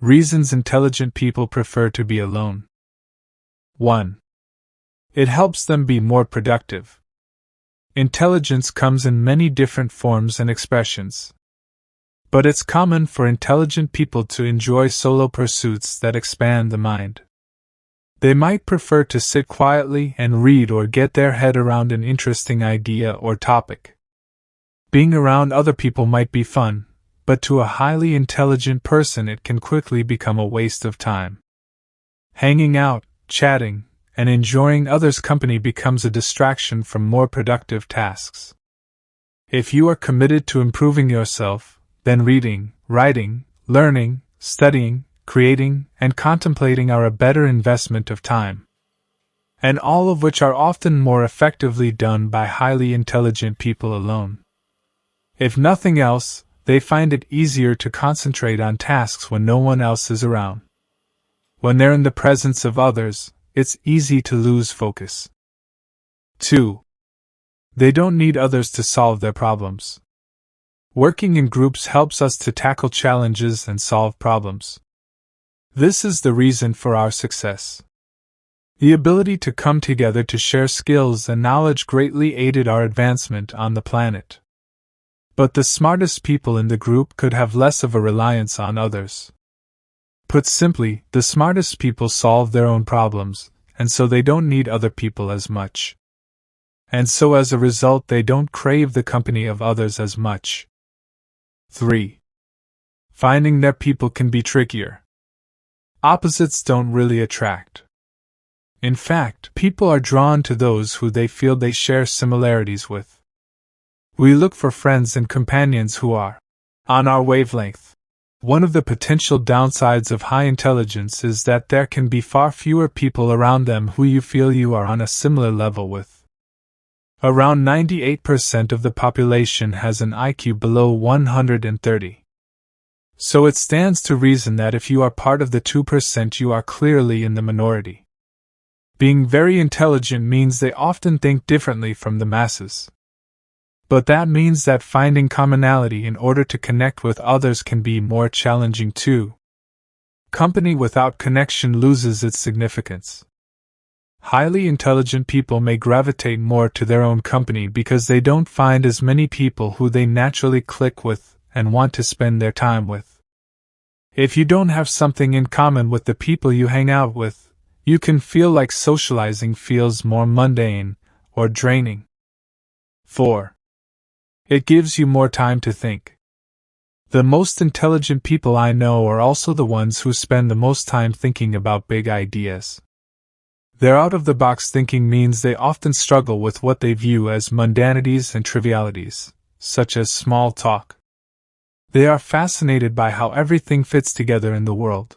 Reasons intelligent people prefer to be alone. 1. It helps them be more productive. Intelligence comes in many different forms and expressions. But it's common for intelligent people to enjoy solo pursuits that expand the mind. They might prefer to sit quietly and read or get their head around an interesting idea or topic. Being around other people might be fun, but to a highly intelligent person it can quickly become a waste of time. Hanging out, chatting, and enjoying others' company becomes a distraction from more productive tasks. If you are committed to improving yourself, then reading, writing, learning, studying, creating, and contemplating are a better investment of time. And all of which are often more effectively done by highly intelligent people alone. If nothing else, they find it easier to concentrate on tasks when no one else is around. When they're in the presence of others, it's easy to lose focus. 2. They don't need others to solve their problems. Working in groups helps us to tackle challenges and solve problems. This is the reason for our success. The ability to come together to share skills and knowledge greatly aided our advancement on the planet. But the smartest people in the group could have less of a reliance on others. Put simply, the smartest people solve their own problems, and so they don't need other people as much. And so as a result they don't crave the company of others as much. 3. Finding their people can be trickier. Opposites don't really attract. In fact, people are drawn to those who they feel they share similarities with. We look for friends and companions who are on our wavelength. One of the potential downsides of high intelligence is that there can be far fewer people around them who you feel you are on a similar level with. Around 98% of the population has an IQ below 130. So it stands to reason that if you are part of the 2%, you are clearly in the minority. Being very intelligent means they often think differently from the masses. But that means that finding commonality in order to connect with others can be more challenging too. Company without connection loses its significance. Highly intelligent people may gravitate more to their own company because they don't find as many people who they naturally click with and want to spend their time with. If you don't have something in common with the people you hang out with, you can feel like socializing feels more mundane or draining. 4. It gives you more time to think. The most intelligent people I know are also the ones who spend the most time thinking about big ideas. Their out-of-the-box thinking means they often struggle with what they view as mundanities and trivialities, such as small talk. They are fascinated by how everything fits together in the world.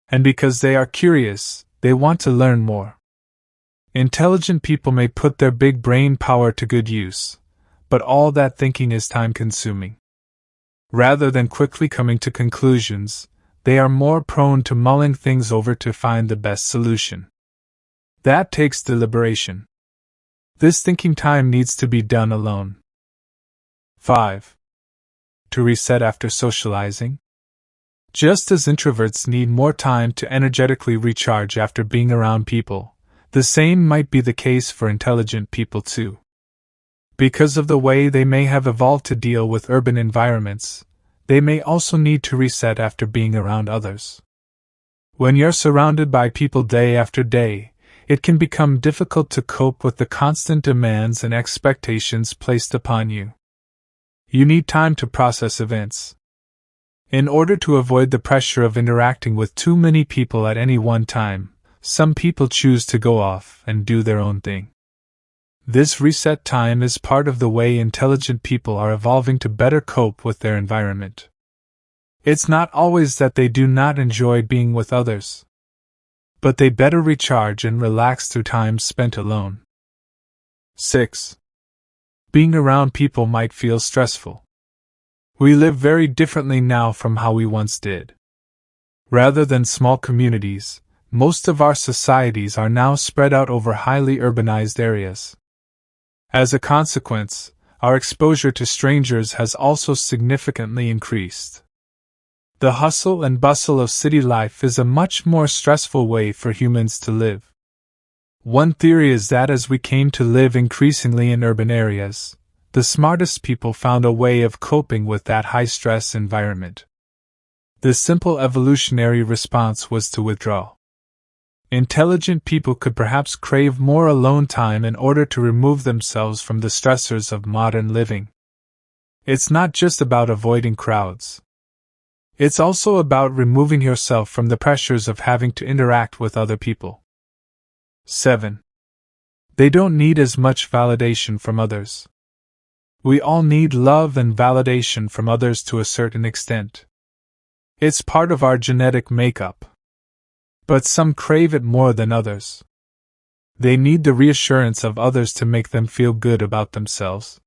And because they are curious, they want to learn more. Intelligent people may put their big brain power to good use, but all that thinking is time-consuming. Rather than quickly coming to conclusions, they are more prone to mulling things over to find the best solution. That takes deliberation. This thinking time needs to be done alone. 5. To reset after socializing. Just as introverts need more time to energetically recharge after being around people, the same might be the case for intelligent people too. Because of the way they may have evolved to deal with urban environments, they may also need to reset after being around others. When you're surrounded by people day after day, it can become difficult to cope with the constant demands and expectations placed upon you. You need time to process events. In order to avoid the pressure of interacting with too many people at any one time, some people choose to go off and do their own thing. This reset time is part of the way intelligent people are evolving to better cope with their environment. It's not always that they do not enjoy being with others, but they better recharge and relax through time spent alone. 6. Being around people might feel stressful. We live very differently now from how we once did. Rather than small communities, most of our societies are now spread out over highly urbanized areas. As a consequence, our exposure to strangers has also significantly increased. The hustle and bustle of city life is a much more stressful way for humans to live. One theory is that as we came to live increasingly in urban areas, the smartest people found a way of coping with that high-stress environment. The simple evolutionary response was to withdraw. Intelligent people could perhaps crave more alone time in order to remove themselves from the stressors of modern living. It's not just about avoiding crowds. It's also about removing yourself from the pressures of having to interact with other people. 7. They don't need as much validation from others. We all need love and validation from others to a certain extent. It's part of our genetic makeup. But some crave it more than others. They need the reassurance of others to make them feel good about themselves.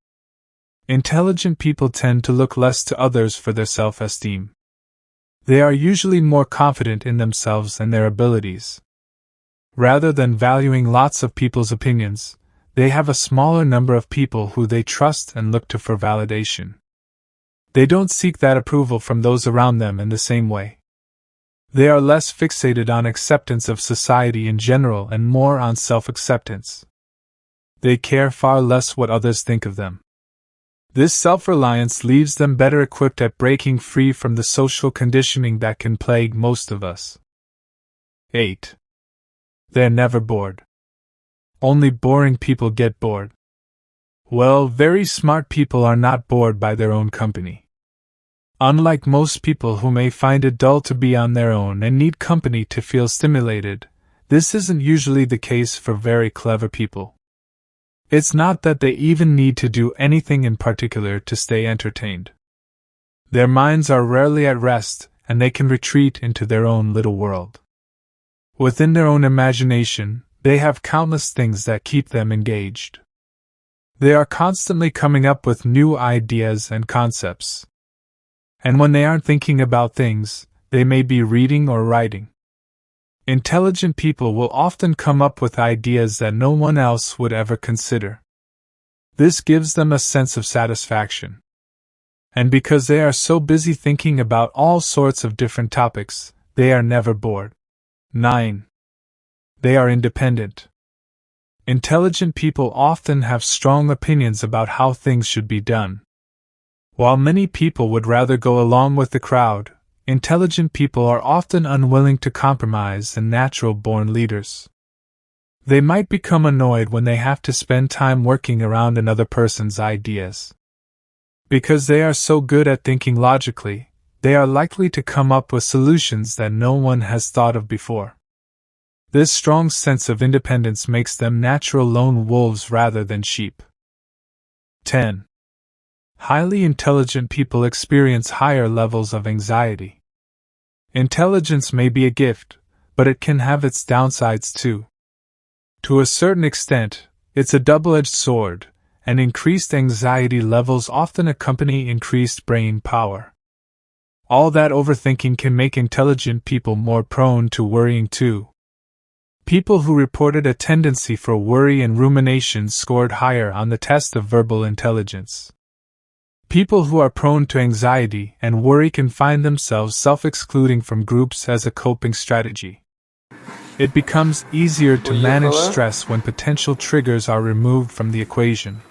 Intelligent people tend to look less to others for their self-esteem. They are usually more confident in themselves and their abilities. Rather than valuing lots of people's opinions, they have a smaller number of people who they trust and look to for validation. They don't seek that approval from those around them in the same way. They are less fixated on acceptance of society in general and more on self-acceptance. They care far less what others think of them. This self-reliance leaves them better equipped at breaking free from the social conditioning that can plague most of us. 8. They're never bored. Only boring people get bored. Well, very smart people are not bored by their own company. Unlike most people who may find it dull to be on their own and need company to feel stimulated, this isn't usually the case for very clever people. It's not that they even need to do anything in particular to stay entertained. Their minds are rarely at rest, and they can retreat into their own little world. Within their own imagination, they have countless things that keep them engaged. They are constantly coming up with new ideas and concepts. And when they aren't thinking about things, they may be reading or writing. Intelligent people will often come up with ideas that no one else would ever consider. This gives them a sense of satisfaction. And because they are so busy thinking about all sorts of different topics, they are never bored. 9. They are independent. Intelligent people often have strong opinions about how things should be done. While many people would rather go along with the crowd, intelligent people are often unwilling to compromise and natural-born leaders. They might become annoyed when they have to spend time working around another person's ideas. Because they are so good at thinking logically, they are likely to come up with solutions that no one has thought of before. This strong sense of independence makes them natural lone wolves rather than sheep. 10. Highly intelligent people experience higher levels of anxiety. Intelligence may be a gift, but it can have its downsides too. To a certain extent, it's a double-edged sword, and increased anxiety levels often accompany increased brain power. All that overthinking can make intelligent people more prone to worrying too. People who reported a tendency for worry and rumination scored higher on the test of verbal intelligence. People who are prone to anxiety and worry can find themselves self-excluding from groups as a coping strategy. It becomes easier to manage stress when potential triggers are removed from the equation.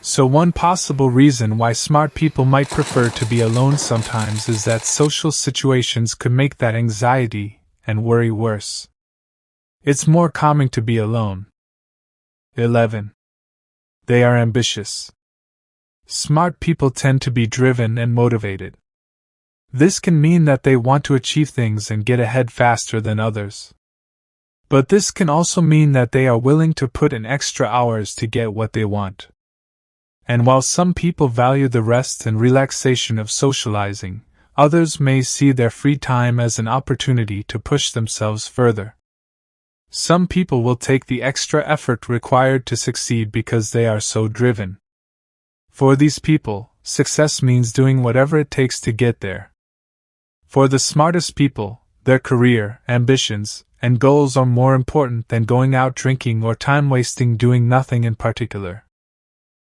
So one possible reason why smart people might prefer to be alone sometimes is that social situations could make that anxiety and worry worse. It's more calming to be alone. 11. They are ambitious. Smart people tend to be driven and motivated. This can mean that they want to achieve things and get ahead faster than others. But this can also mean that they are willing to put in extra hours to get what they want. And while some people value the rest and relaxation of socializing, others may see their free time as an opportunity to push themselves further. Some people will take the extra effort required to succeed because they are so driven. For these people, success means doing whatever it takes to get there. For the smartest people, their career, ambitions, and goals are more important than going out drinking or time wasting doing nothing in particular.